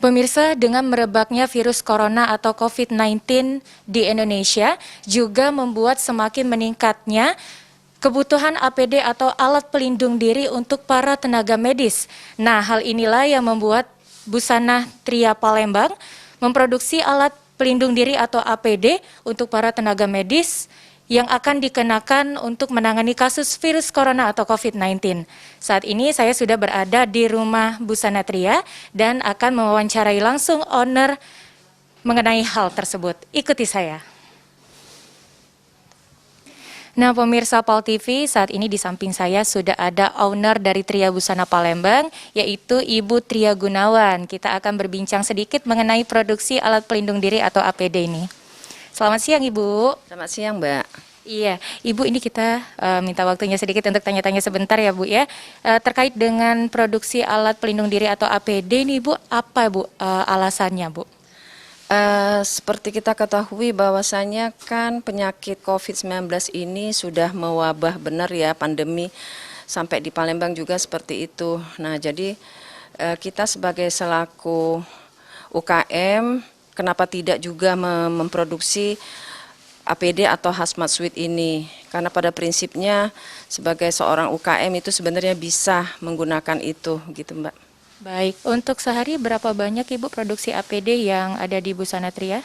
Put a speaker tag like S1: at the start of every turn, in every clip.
S1: Pemirsa, dengan merebaknya virus corona atau COVID-19 di Indonesia juga membuat semakin meningkatnya kebutuhan APD atau alat pelindung diri untuk para tenaga medis. Nah, hal inilah yang membuat Busana Tria Palembang memproduksi alat pelindung diri atau APD untuk para tenaga medis yang akan dikenakan untuk menangani kasus virus corona atau COVID-19. Saat ini saya sudah berada di rumah Busana Tria dan akan mewawancarai langsung owner mengenai hal tersebut. Ikuti saya. Nah, pemirsa PAL TV, saat ini di samping saya sudah ada owner dari Tria Busana Palembang, yaitu Ibu Tria Gunawan. Kita akan berbincang sedikit mengenai produksi alat pelindung diri atau APD ini. Selamat siang, Ibu.
S2: Selamat siang, Mbak.
S1: Iya, Ibu, ini kita minta waktunya sedikit untuk tanya-tanya sebentar ya, Bu ya. Terkait dengan produksi alat pelindung diri atau APD ini, Bu, apa Bu alasannya, Bu?
S2: Seperti kita ketahui bahwasanya kan penyakit COVID-19 ini sudah mewabah benar ya, pandemi sampai di Palembang juga seperti itu. Nah, jadi kita sebagai selaku UKM, kenapa tidak juga memproduksi APD atau hazmat suit ini? Karena pada prinsipnya sebagai seorang UKM itu sebenarnya bisa menggunakan itu, gitu Mbak.
S1: Baik, untuk sehari berapa banyak Ibu produksi APD yang ada di Busana Tria?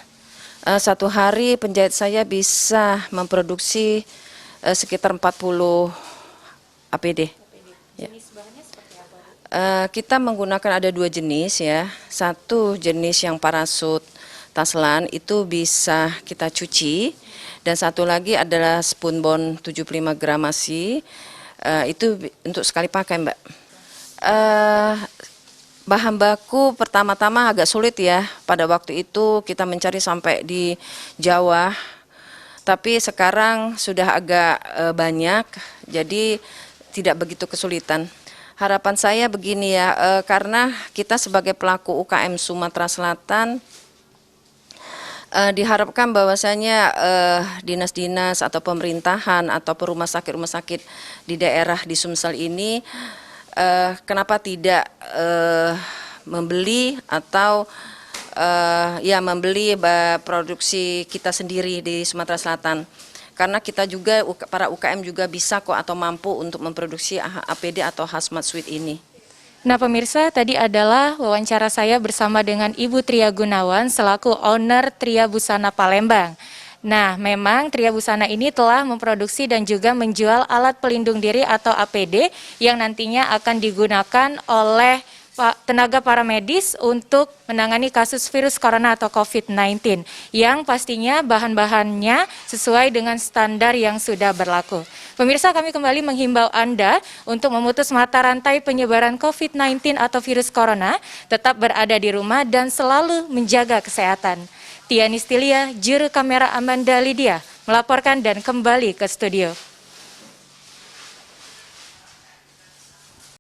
S2: Satu hari penjahit saya bisa memproduksi sekitar 40 APD.
S1: Jenis bahannya seperti apa, Bu?
S2: Kita menggunakan ada dua jenis ya. Satu jenis yang parasut taslan itu bisa kita cuci, dan satu lagi adalah spunbond 75 gramasi, itu untuk sekali pakai Mbak. Bahan baku pertama-tama agak sulit ya, pada waktu itu kita mencari sampai di Jawa, tapi sekarang sudah agak banyak, jadi tidak begitu kesulitan. Harapan saya begini ya, karena kita sebagai pelaku UKM Sumatera Selatan, diharapkan bahwasanya dinas-dinas atau pemerintahan atau rumah sakit di daerah di Sumsel ini, kenapa tidak membeli atau membeli produksi kita sendiri di Sumatera Selatan. Karena kita juga, para UKM juga bisa kok atau mampu untuk memproduksi APD atau hazmat suit ini.
S1: Nah, pemirsa, tadi adalah wawancara saya bersama dengan Ibu Tria Gunawan selaku owner Tria Busana Palembang. Nah, memang Tria Busana ini telah memproduksi dan juga menjual alat pelindung diri atau APD yang nantinya akan digunakan oleh tenaga paramedis untuk menangani kasus virus corona atau COVID-19 yang pastinya bahan-bahannya sesuai dengan standar yang sudah berlaku. Pemirsa, kami kembali menghimbau Anda untuk memutus mata rantai penyebaran COVID-19 atau virus corona, tetap berada di rumah dan selalu menjaga kesehatan. Tiani Stilia, juru kamera Amanda Lydia, melaporkan dan kembali ke studio.